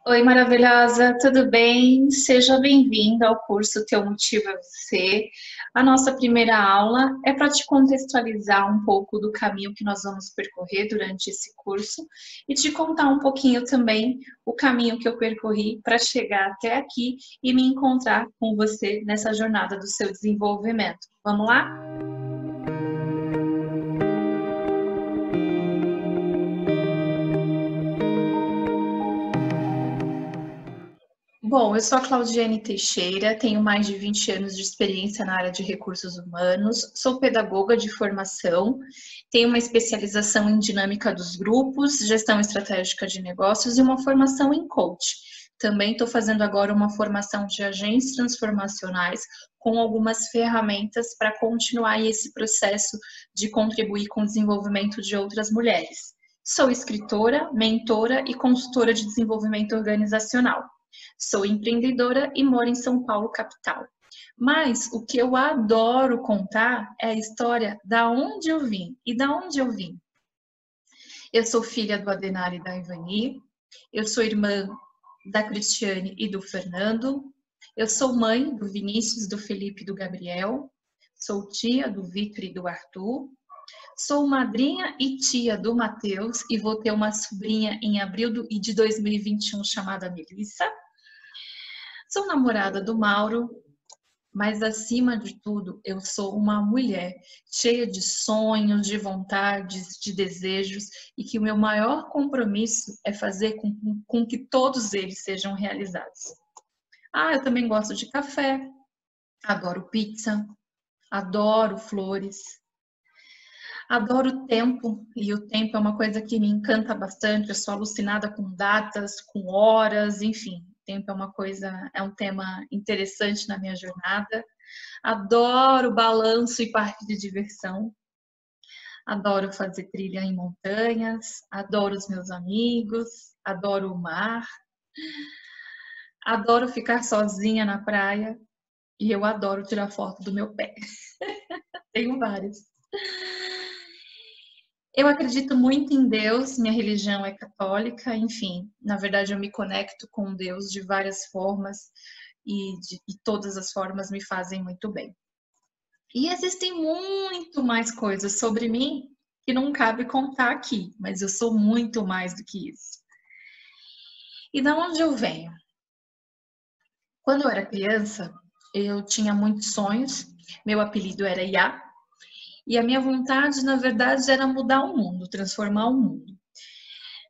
Oi, maravilhosa, tudo bem? Seja bem-vinda ao curso Teu Motivo é Você. A nossa primeira aula é para te contextualizar um pouco do caminho que nós vamos percorrer durante esse curso e te contar um pouquinho também o caminho que eu percorri para chegar até aqui e me encontrar com você nessa jornada do seu desenvolvimento. Vamos lá? Bom, eu sou a Claudiane Teixeira, tenho mais de 20 anos de experiência na área de recursos humanos, sou pedagoga de formação, tenho uma especialização em dinâmica dos grupos, gestão estratégica de negócios e uma formação em coach. Também estou fazendo agora uma formação de agentes transformacionais com algumas ferramentas para continuar esse processo de contribuir com o desenvolvimento de outras mulheres. Sou escritora, mentora e consultora de desenvolvimento organizacional. Sou empreendedora e moro em São Paulo, capital. Mas o que eu adoro contar é a história da onde eu vim e da onde eu vim. Eu sou filha do Adenar e da Ivani, eu sou irmã da Cristiane e do Fernando, eu sou mãe do Vinícius, do Felipe e do Gabriel, sou tia do Vitor e do Arthur, sou madrinha e tia do Matheus e vou ter uma sobrinha em abril de 2021 chamada Melissa. Sou namorada do Mauro, mas acima de tudo, eu sou uma mulher cheia de sonhos, de vontades, de desejos e que o meu maior compromisso é fazer com que todos eles sejam realizados. Ah, eu também gosto de café, adoro pizza, adoro flores, adoro tempo e o tempo é uma coisa que me encanta bastante. Eu sou alucinada com datas, com horas, enfim. Tempo é um tema interessante na minha jornada. Adoro balanço e parque de diversão. Adoro fazer trilha em montanhas. Adoro os meus amigos. Adoro o mar. Adoro ficar sozinha na praia. E eu adoro tirar foto do meu pé. Tenho vários. Eu acredito muito em Deus, minha religião é católica, enfim, na verdade eu me conecto com Deus de várias formas e todas as formas me fazem muito bem. E existem muito mais coisas sobre mim que não cabe contar aqui, mas eu sou muito mais do que isso. E da onde eu venho? Quando eu era criança, eu tinha muitos sonhos, meu apelido era Iá, e a minha vontade, na verdade, era mudar o mundo, transformar o mundo.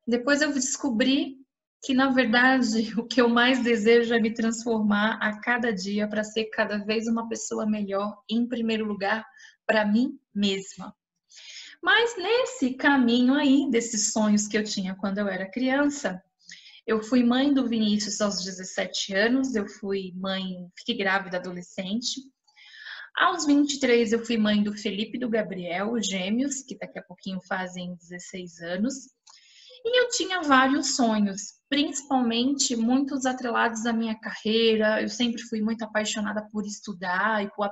Depois eu descobri que, na verdade, o que eu mais desejo é me transformar a cada dia para ser cada vez uma pessoa melhor, em primeiro lugar, para mim mesma. Mas nesse caminho aí, desses sonhos que eu tinha quando eu era criança, eu fui mãe do Vinícius aos 17 anos, eu fui mãe, fiquei grávida adolescente. Aos 23 eu fui mãe do Felipe e do Gabriel, gêmeos, que daqui a pouquinho fazem 16 anos. E eu tinha vários sonhos, principalmente muitos atrelados à minha carreira. Eu sempre fui muito apaixonada por estudar e por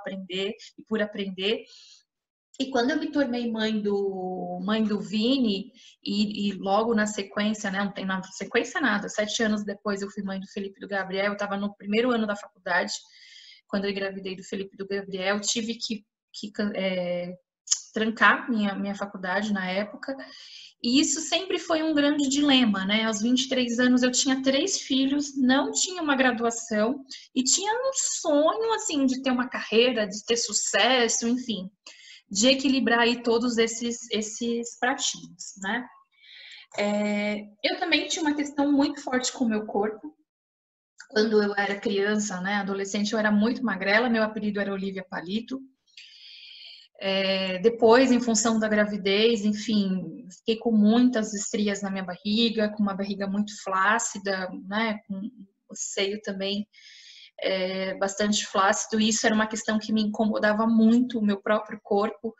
aprender E quando eu me tornei mãe do Vini e logo na sequência, né, não tem na sequência nada, 7 anos depois eu fui mãe do Felipe e do Gabriel. Eu estava no primeiro ano da faculdade quando eu engravidei do Felipe e do Gabriel. Tive que trancar minha faculdade na época. E isso sempre foi um grande dilema, né? Aos 23 anos eu tinha 3 filhos, não tinha uma graduação e tinha um sonho, assim, de ter uma carreira, de ter sucesso, enfim, de equilibrar aí todos esses pratinhos, né? Eu também tinha uma questão muito forte com o meu corpo. Quando eu era criança, né, adolescente, eu era muito magrela, meu apelido era Olivia Palito. Depois, em função da gravidez, enfim, fiquei com muitas estrias na minha barriga, com uma barriga muito flácida, né, com o seio também bastante flácido. Isso era uma questão que me incomodava muito, o meu próprio corpo,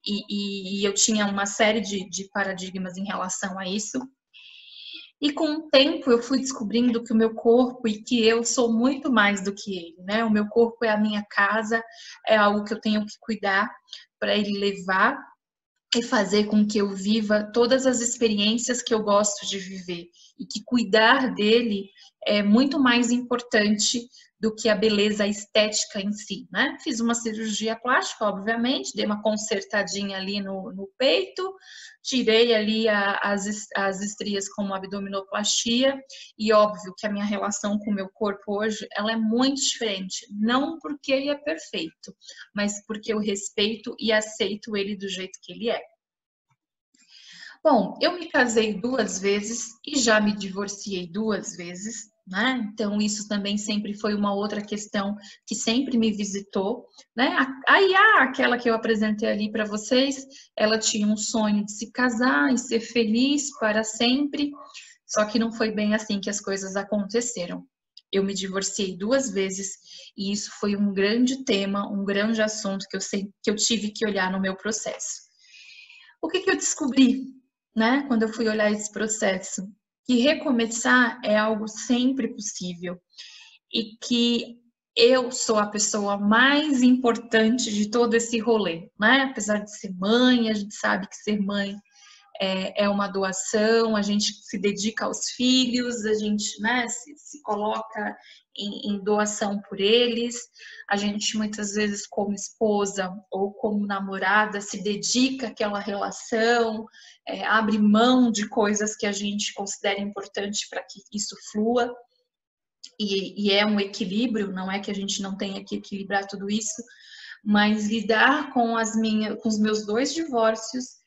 e eu tinha uma série de paradigmas em relação a isso. E com o tempo eu fui descobrindo que o meu corpo e que eu sou muito mais do que ele, né? O meu corpo é a minha casa, é algo que eu tenho que cuidar para ele levar e fazer com que eu viva todas as experiências que eu gosto de viver. e que cuidar dele é muito mais importante do que a beleza estética em si, né? Fiz uma cirurgia plástica, obviamente, dei uma consertadinha ali no peito, tirei ali as estrias com uma abdominoplastia e óbvio que a minha relação com o meu corpo hoje, ela é muito diferente, não porque ele é perfeito, mas porque eu respeito e aceito ele do jeito que ele é. Bom, eu me casei 2 vezes e já me divorciei 2 vezes, né? Então, isso também sempre foi uma outra questão que sempre me visitou, né? A Iá, aquela que eu apresentei ali para vocês, ela tinha um sonho de se casar e ser feliz para sempre, só que não foi bem assim que as coisas aconteceram. Eu me divorciei 2 vezes e isso foi um grande tema, um grande assunto que eu tive que olhar no meu processo. O que eu descobri, né, quando eu fui olhar esse processo? Que recomeçar é algo sempre possível e que eu sou a pessoa mais importante de todo esse rolê, né? Apesar de ser mãe, a gente sabe que ser mãe é uma doação, a gente se dedica aos filhos, a gente, né, se coloca em doação por eles, a gente muitas vezes como esposa ou como namorada se dedica àquela relação, abre mão de coisas que a gente considera importante para que isso flua, e é um equilíbrio, não é que a gente não tenha que equilibrar tudo isso, mas lidar com os meus 2 divórcios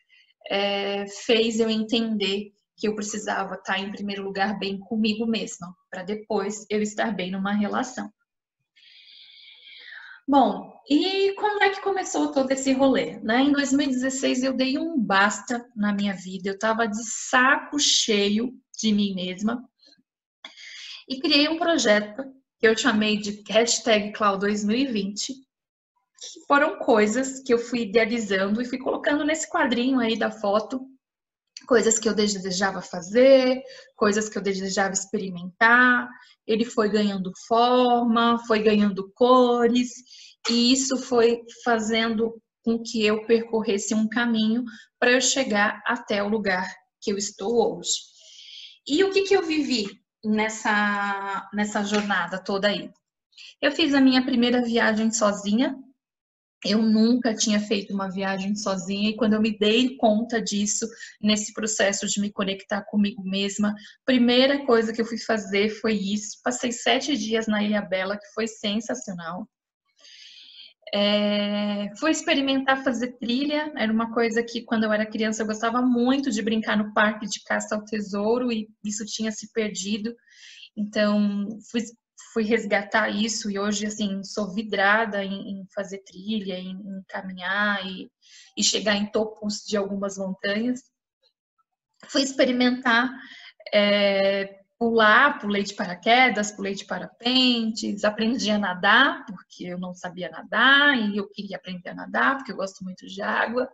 fez eu entender que eu precisava estar em primeiro lugar bem comigo mesma, para depois eu estar bem numa relação. Bom, e como é que começou todo esse rolê, né? Em 2016 eu dei um basta na minha vida, eu estava de saco cheio de mim mesma e criei um projeto que eu chamei de #Clau2020, que foram coisas que eu fui idealizando e fui colocando nesse quadrinho aí da foto, coisas que eu desejava fazer, coisas que eu desejava experimentar. Ele foi ganhando forma, foi ganhando cores, e isso foi fazendo com que eu percorresse um caminho para eu chegar até o lugar que eu estou hoje. E o que eu vivi nessa jornada toda aí? Eu fiz a minha primeira viagem sozinha. Eu nunca tinha feito uma viagem sozinha e quando eu me dei conta disso, nesse processo de me conectar comigo mesma, primeira coisa que eu fui fazer foi isso. Passei 7 dias na Ilhabela, que foi sensacional. Fui experimentar fazer trilha, era uma coisa que quando eu era criança eu gostava muito de brincar no parque de caça ao tesouro e isso tinha se perdido. Então, fui resgatar isso e hoje, assim, sou vidrada em fazer trilha, em caminhar e chegar em topos de algumas montanhas. Fui experimentar pular, pulei de paraquedas, pulei de parapentes, aprendi a nadar, porque eu não sabia nadar e eu queria aprender a nadar, porque eu gosto muito de água.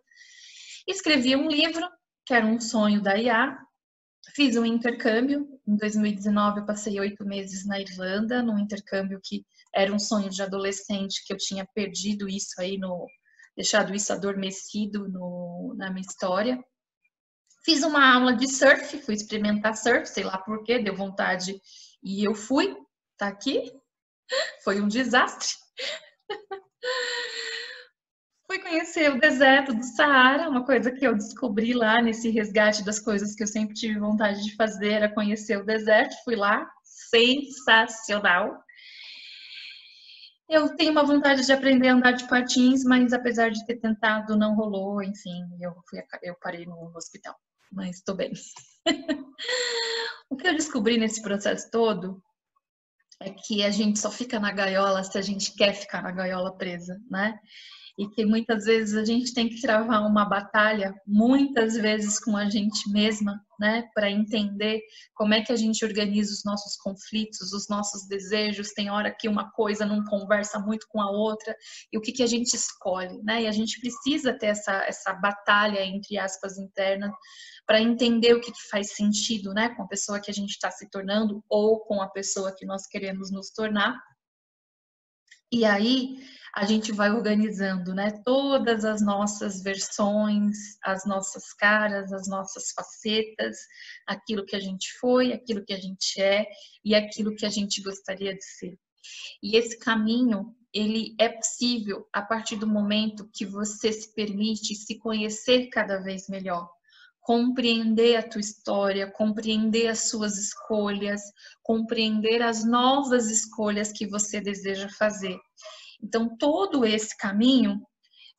Escrevi um livro, que era um sonho da Iá. Fiz um intercâmbio. Em 2019 eu passei 8 meses na Irlanda, num intercâmbio que era um sonho de adolescente, que eu tinha perdido isso aí, deixado isso adormecido na minha história. Fiz uma aula de surf, fui experimentar surf, sei lá por quê, deu vontade e eu fui, tá aqui. Foi um desastre. Fui conhecer o deserto do Saara, uma coisa que eu descobri lá nesse resgate das coisas que eu sempre tive vontade de fazer, era conhecer o deserto. Fui lá, sensacional. Eu tenho uma vontade de aprender a andar de patins, mas apesar de ter tentado, não rolou. Enfim, eu parei no hospital, mas estou bem. O que eu descobri nesse processo todo é que a gente só fica na gaiola se a gente quer ficar na gaiola presa, né? E que muitas vezes a gente tem que travar uma batalha, muitas vezes com a gente mesma, né, para entender como é que a gente organiza os nossos conflitos, os nossos desejos. Tem hora que uma coisa não conversa muito com a outra, e o que a gente escolhe, né? E a gente precisa ter essa batalha, entre aspas, interna, para entender o que faz sentido, né, com a pessoa que a gente está se tornando ou com a pessoa que nós queremos nos tornar. E aí a gente vai organizando, né, todas as nossas versões, as nossas caras, as nossas facetas, aquilo que a gente foi, aquilo que a gente é e aquilo que a gente gostaria de ser. E esse caminho, ele é possível a partir do momento que você se permite se conhecer cada vez melhor, compreender a tua história, compreender as suas escolhas, compreender as novas escolhas que você deseja fazer. Então, todo esse caminho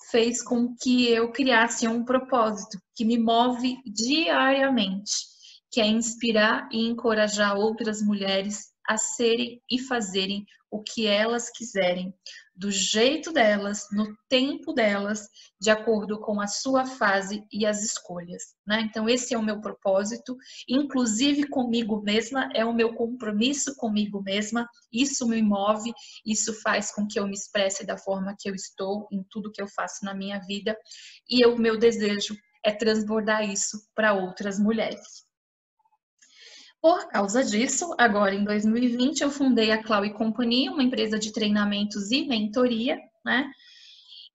fez com que eu criasse um propósito que me move diariamente, que é inspirar e encorajar outras mulheres a serem e fazerem o que elas quiserem, do jeito delas, no tempo delas, de acordo com a sua fase e as escolhas, né? Então esse é o meu propósito, inclusive comigo mesma, é o meu compromisso comigo mesma, isso me move, isso faz com que eu me expresse da forma que eu estou em tudo que eu faço na minha vida, e o meu desejo é transbordar isso para outras mulheres. Por causa disso, agora em 2020, eu fundei a Clau & Companhia, uma empresa de treinamentos e mentoria, né?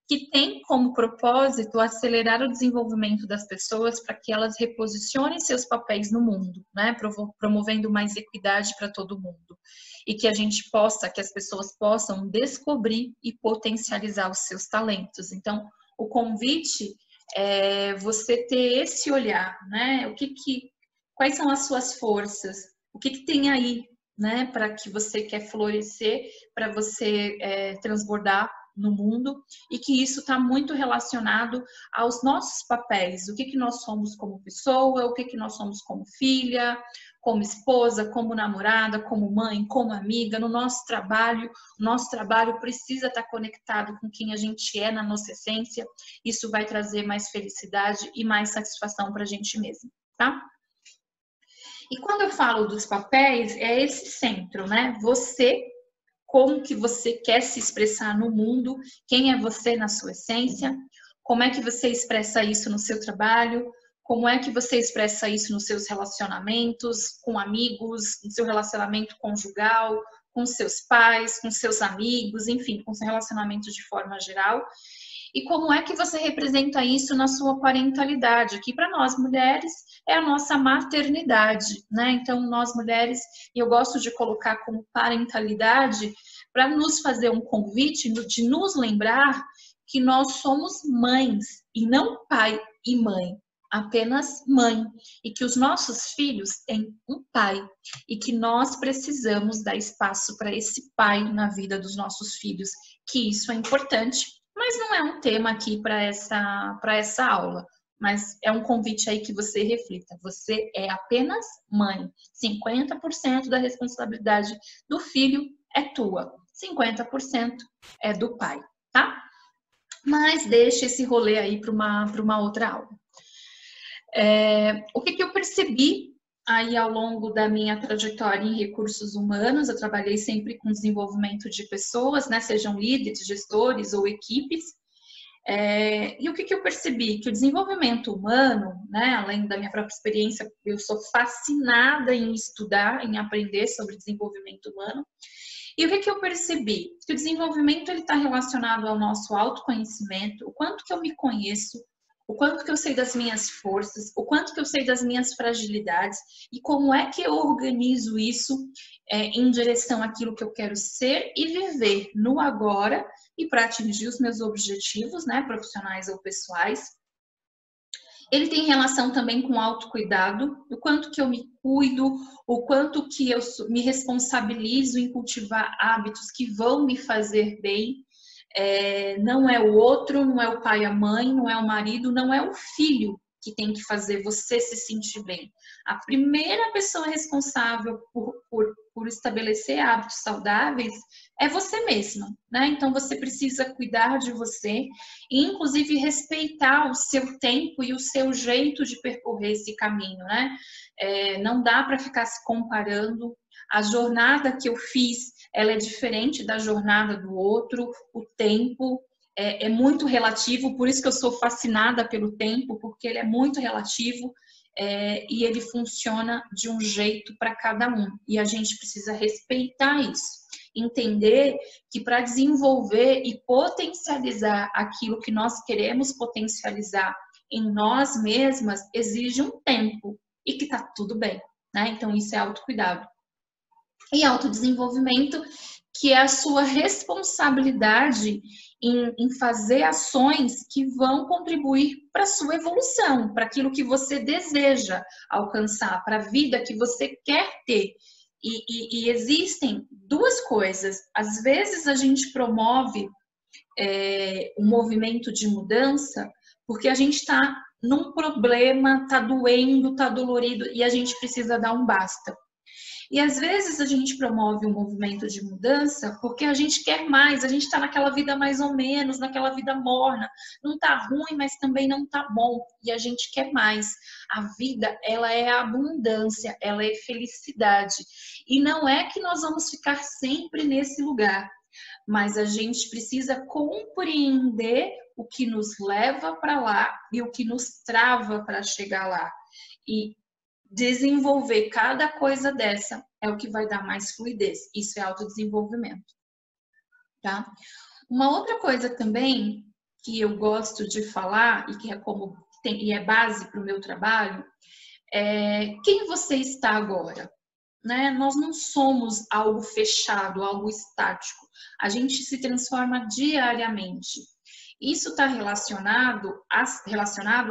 Que tem como propósito acelerar o desenvolvimento das pessoas para que elas reposicionem seus papéis no mundo, né? Promovendo mais equidade para todo mundo. E que a gente possa, que as pessoas possam descobrir e potencializar os seus talentos. Então, o convite é você ter esse olhar, né? Quais são as suas forças? O que tem aí, né? Para que você quer florescer, para você transbordar no mundo, e que isso está muito relacionado aos nossos papéis, o que nós somos como pessoa, o que nós somos como filha, como esposa, como namorada, como mãe, como amiga, no nosso trabalho. O nosso trabalho precisa estar conectado com quem a gente é na nossa essência, isso vai trazer mais felicidade e mais satisfação para a gente mesmo, tá? E quando eu falo dos papéis, é esse centro, né? Você, como que você quer se expressar no mundo, quem é você na sua essência, como é que você expressa isso no seu trabalho, como é que você expressa isso nos seus relacionamentos com amigos, no seu relacionamento conjugal, com seus pais, com seus amigos, enfim, com seu relacionamento de forma geral. E como é que você representa isso na sua parentalidade? Aqui para nós mulheres é a nossa maternidade, né? Então nós mulheres, e eu gosto de colocar como parentalidade para nos fazer um convite de nos lembrar que nós somos mães e não pai e mãe, apenas mãe, e que os nossos filhos têm um pai e que nós precisamos dar espaço para esse pai na vida dos nossos filhos, que isso é importante. Mas não é um tema aqui para essa aula, mas é um convite aí que você reflita. Você é apenas mãe. 50% da responsabilidade do filho é tua, 50% é do pai, tá? Mas deixa esse rolê aí para uma outra aula. O que eu percebi aí ao longo da minha trajetória em recursos humanos? Eu trabalhei sempre com desenvolvimento de pessoas, né? Sejam líderes, gestores ou equipes. E o que eu percebi? Que o desenvolvimento humano, né, além da minha própria experiência, eu sou fascinada em estudar, em aprender sobre desenvolvimento humano. E o que eu percebi? Que o desenvolvimento está relacionado ao nosso autoconhecimento, o quanto que eu me conheço, o quanto que eu sei das minhas forças, o quanto que eu sei das minhas fragilidades e como é que eu organizo isso em direção àquilo que eu quero ser e viver no agora e para atingir os meus objetivos, né, profissionais ou pessoais. Ele tem relação também com autocuidado, o quanto que eu me cuido, o quanto que eu me responsabilizo em cultivar hábitos que vão me fazer bem. Não é o outro, não é o pai e a mãe, não é o marido, não é o filho que tem que fazer você se sentir bem. A primeira pessoa responsável por estabelecer hábitos saudáveis é você mesma, né? Então você precisa cuidar de você e inclusive respeitar o seu tempo e o seu jeito de percorrer esse caminho, né? Não dá para ficar se comparando. A jornada que eu fiz, ela é diferente da jornada do outro, o tempo é muito relativo, por isso que eu sou fascinada pelo tempo, porque ele é muito relativo e ele funciona de um jeito para cada um, e a gente precisa respeitar isso. entender que para desenvolver e potencializar aquilo que nós queremos potencializar em nós mesmas, exige um tempo e que tá tudo bem, né? Então, isso é autocuidado. E autodesenvolvimento, que é a sua responsabilidade em fazer ações que vão contribuir para a sua evolução, para aquilo que você deseja alcançar, para a vida que você quer ter. E existem duas coisas. Às vezes a gente promove um movimento de mudança porque a gente está num problema, está doendo, está dolorido e a gente precisa dar um basta. E às vezes a gente promove um movimento de mudança porque a gente quer mais, a gente está naquela vida mais ou menos, naquela vida morna, não está ruim, mas também não está bom, e a gente quer mais. A vida, ela é abundância, ela é felicidade, e não é que nós vamos ficar sempre nesse lugar, mas a gente precisa compreender o que nos leva para lá e o que nos trava para chegar lá. E desenvolver cada coisa dessa é o que vai dar mais fluidez. Isso é autodesenvolvimento, tá? Uma outra coisa também que eu gosto de falar e que é como e é base para o meu trabalho é quem você está agora, né? Nós não somos algo fechado, algo estático. A gente se transforma diariamente. Isso está relacionado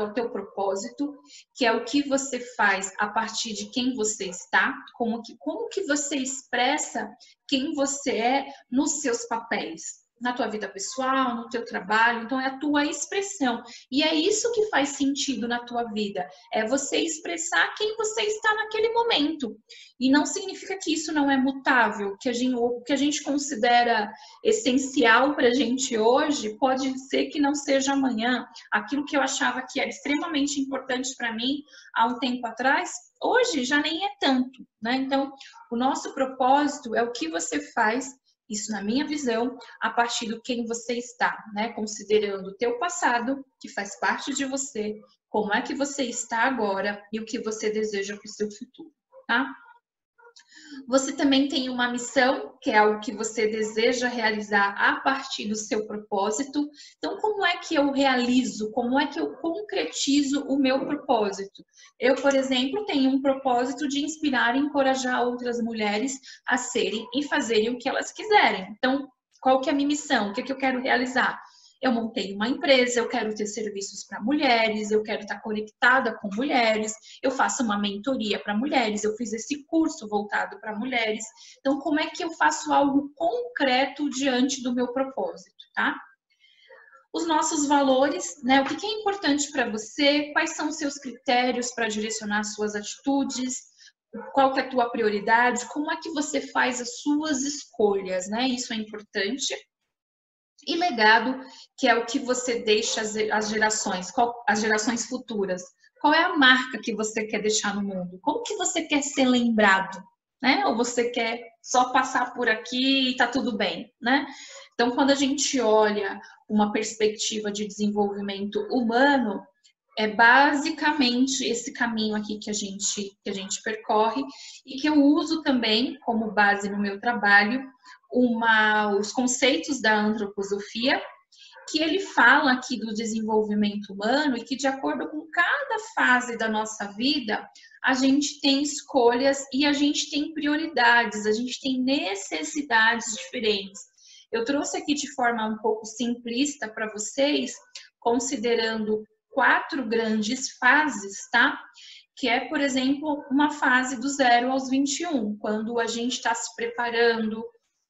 ao teu propósito, que é o que você faz a partir de quem você está, como que você expressa quem você é nos seus papéis, na tua vida pessoal, no teu trabalho. Então é a tua expressão. E é isso que faz sentido na tua vida, é você expressar quem você está naquele momento. E não significa que isso não é mutável, que o que a gente considera essencial para a gente hoje pode ser que não seja amanhã. Aquilo que eu achava que era extremamente importante para mim há um tempo atrás, hoje já nem é tanto, né? Então, o nosso propósito é o que você faz, isso na minha visão, a partir do quem você está, né? Considerando o teu passado, que faz parte de você, como é que você está agora e o que você deseja para o seu futuro, tá? Você também tem uma missão, que é algo que você deseja realizar a partir do seu propósito. Então, como é que eu realizo? Como é que eu concretizo o meu propósito? Eu, por exemplo, tenho um propósito de inspirar e encorajar outras mulheres a serem e fazerem o que elas quiserem. Então, qual que é a minha missão? O que é que eu quero realizar? Eu montei uma empresa, eu quero ter serviços para mulheres, eu quero estar conectada com mulheres, eu faço uma mentoria para mulheres, eu fiz esse curso voltado para mulheres. Então, como é que eu faço algo concreto diante do meu propósito, tá? Os nossos valores, né? O que é importante para você? Quais são os seus critérios para direcionar suas atitudes? Qual que é a tua prioridade? Como é que você faz as suas escolhas, né? Isso é importante. E legado, que é o que você deixa às gerações futuras. Qual é a marca que você quer deixar no mundo? Como que você quer ser lembrado? Né? Ou você quer só passar por aqui e tá tudo bem, né? Então, quando a gente olha uma perspectiva de desenvolvimento humano, é basicamente esse caminho aqui que a gente percorre e que eu uso também como base no meu trabalho os conceitos da antroposofia, que ele fala aqui do desenvolvimento humano e que de acordo com cada fase da nossa vida, a gente tem escolhas e a gente tem prioridades, a gente tem necessidades diferentes. Eu trouxe aqui de forma um pouco simplista para vocês, considerando 4 grandes fases, tá? Que é, por exemplo, uma fase do 0 aos 21, quando a gente está se preparando,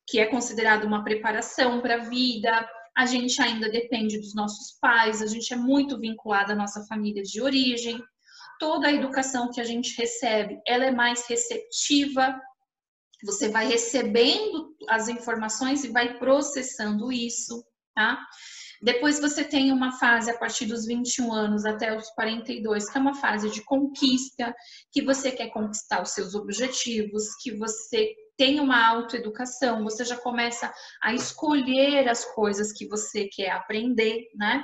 que é considerado uma preparação para a vida, a gente ainda depende dos nossos pais, a gente é muito vinculado à nossa família de origem, toda a educação que a gente recebe, ela é mais receptiva, você vai recebendo as informações e vai processando isso, tá? Depois você tem uma fase a partir dos 21 anos até os 42, que é uma fase de conquista, que você quer conquistar os seus objetivos, que você tem uma autoeducação, você já começa a escolher as coisas que você quer aprender, né?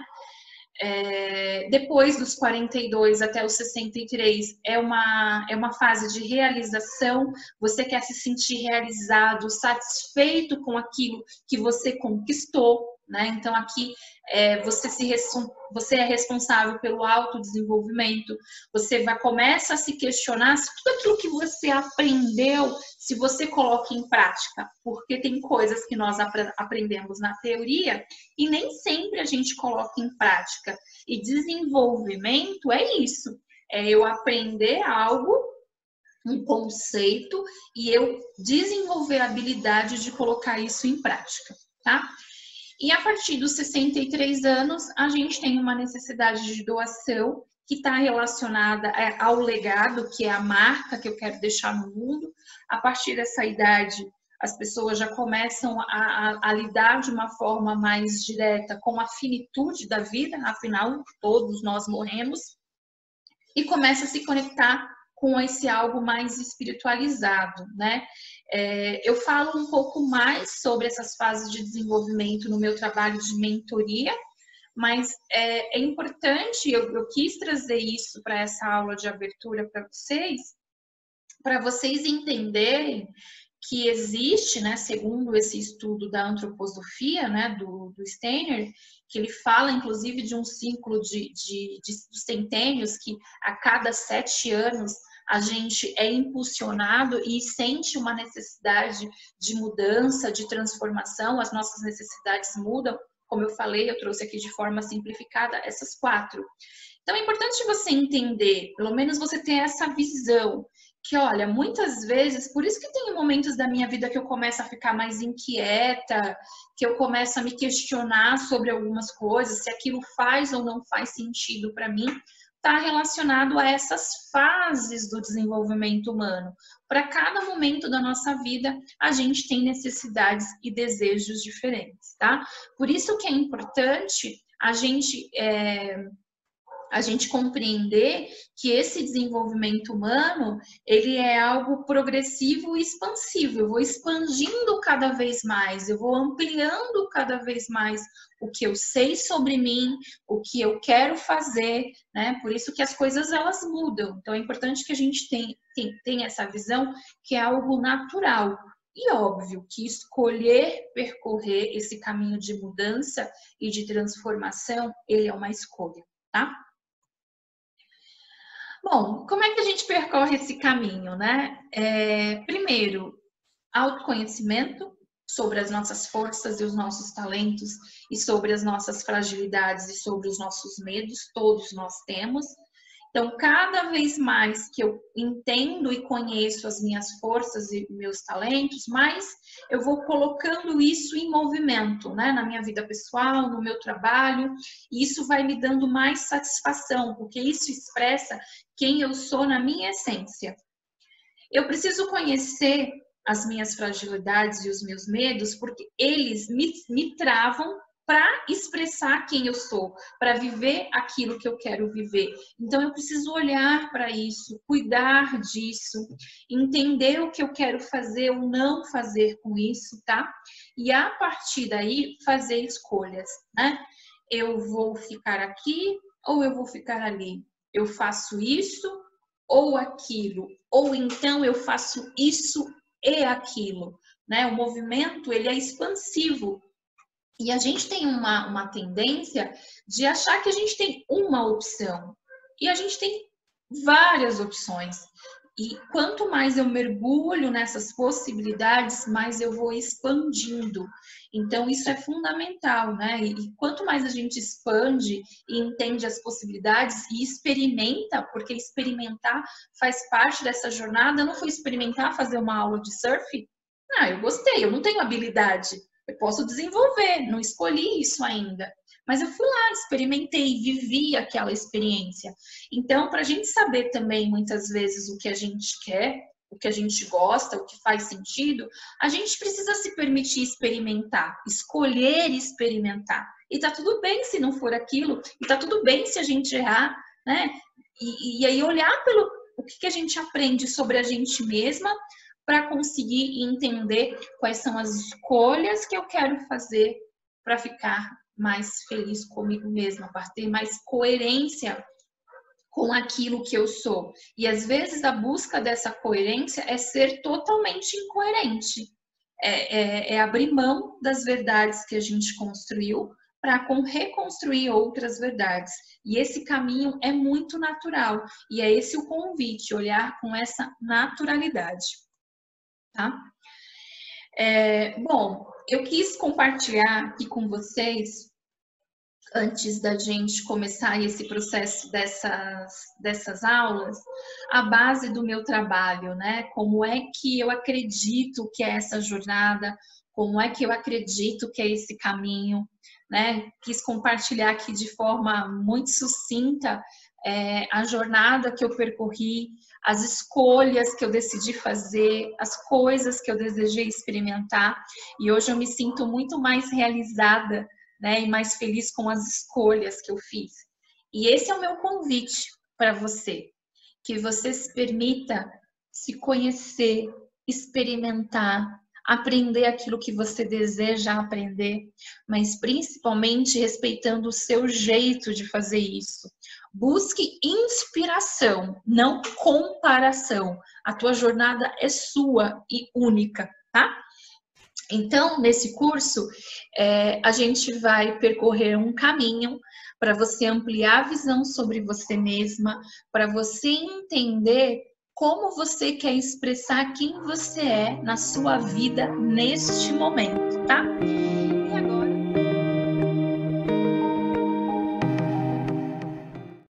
Depois dos 42 até os 63 é uma fase de realização. Você quer se sentir realizado, satisfeito com aquilo que você conquistou, né? Então aqui você é responsável pelo autodesenvolvimento. Você começa a se questionar se tudo aquilo que você aprendeu, se você coloca em prática, porque tem coisas que nós aprendemos na teoria e nem sempre a gente coloca em prática. E desenvolvimento é isso, é eu aprender algo, um conceito, e eu desenvolver a habilidade de colocar isso em prática, tá? E a partir dos 63 anos, a gente tem uma necessidade de doação que está relacionada ao legado, que é a marca que eu quero deixar no mundo. A partir dessa idade, as pessoas já começam a lidar de uma forma mais direta com a finitude da vida, afinal, todos nós morremos, e começa a se conectar com esse algo mais espiritualizado, né? Eu falo um pouco mais sobre essas fases de desenvolvimento no meu trabalho de mentoria, mas é importante, eu quis trazer isso para essa aula de abertura para vocês entenderem que existe, né, segundo esse estudo da antroposofia, né, do Steiner, que ele fala, inclusive, de um ciclo de centênios, que a cada 7 anos a gente é impulsionado e sente uma necessidade de mudança, de transformação, as nossas necessidades mudam. Como eu falei, eu trouxe aqui de forma simplificada essas 4. Então, é importante você entender, pelo menos você ter essa visão, que, olha, muitas vezes, por isso que tem momentos da minha vida que eu começo a ficar mais inquieta, que eu começo a me questionar sobre algumas coisas, se aquilo faz ou não faz sentido para mim, está relacionado a essas fases do desenvolvimento humano. Para cada momento da nossa vida, a gente tem necessidades e desejos diferentes, tá? Por isso que é importante a gente compreender que esse desenvolvimento humano, ele é algo progressivo e expansivo. Eu vou expandindo cada vez mais, eu vou ampliando cada vez mais o que eu sei sobre mim, o que eu quero fazer, né? Por isso que as coisas, elas mudam. Então, é importante que a gente tenha essa visão que é algo natural. E óbvio que escolher percorrer esse caminho de mudança e de transformação, ele é uma escolha, tá? Bom, como é que a gente percorre esse caminho, né? Primeiro, autoconhecimento sobre as nossas forças e os nossos talentos e sobre as nossas fragilidades e sobre os nossos medos, todos nós temos. Então, cada vez mais que eu entendo e conheço as minhas forças e meus talentos, mais eu vou colocando isso em movimento, né? Na minha vida pessoal, no meu trabalho, e isso vai me dando mais satisfação, porque isso expressa quem eu sou na minha essência. Eu preciso conhecer as minhas fragilidades e os meus medos, porque eles me travam para expressar quem eu sou, para viver aquilo que eu quero viver. Então, eu preciso olhar para isso, cuidar disso, entender o que eu quero fazer ou não fazer com isso, tá? E a partir daí, fazer escolhas, né? Eu vou ficar aqui ou eu vou ficar ali? Eu faço isso ou aquilo? Ou então eu faço isso e aquilo, né? O movimento, ele é expansivo. E a gente tem uma tendência de achar que a gente tem uma opção. E a gente tem várias opções. E quanto mais eu mergulho nessas possibilidades, mais eu vou expandindo. Então, isso é fundamental, né? E quanto mais a gente expande e entende as possibilidades e experimenta, porque experimentar faz parte dessa jornada. Eu não fui experimentar fazer uma aula de surf? Ah, eu gostei, eu não tenho habilidade. Eu posso desenvolver, não escolhi isso ainda. Mas eu fui lá, experimentei, vivi aquela experiência. Então, para a gente saber também, muitas vezes, o que a gente quer, o que a gente gosta, o que faz sentido, a gente precisa se permitir experimentar, escolher experimentar. E tá tudo bem se não for aquilo, e tá tudo bem se a gente errar, né? E aí olhar pelo o que a gente aprende sobre a gente mesma, para conseguir entender quais são as escolhas que eu quero fazer para ficar mais feliz comigo mesma, para ter mais coerência com aquilo que eu sou. E às vezes a busca dessa coerência é ser totalmente incoerente. É abrir mão das verdades que a gente construiu para reconstruir outras verdades. E esse caminho é muito natural. E é esse o convite, olhar com essa naturalidade. Tá? Bom, eu quis compartilhar aqui com vocês, antes da gente começar esse processo dessas aulas, a base do meu trabalho, né? Como é que eu acredito que é essa jornada, como é que eu acredito que é esse caminho, né? Quis compartilhar aqui de forma muito sucinta a jornada que eu percorri, as escolhas que eu decidi fazer, as coisas que eu desejei experimentar, e hoje eu me sinto muito mais realizada, né, e mais feliz com as escolhas que eu fiz. E esse é o meu convite para você, que você se permita se conhecer, experimentar, aprender aquilo que você deseja aprender, mas principalmente respeitando o seu jeito de fazer isso. Busque inspiração, não comparação. A tua jornada é sua e única, tá? Então, nesse curso, a gente vai percorrer um caminho para você ampliar a visão sobre você mesma, para você entender como você quer expressar quem você é na sua vida neste momento, tá?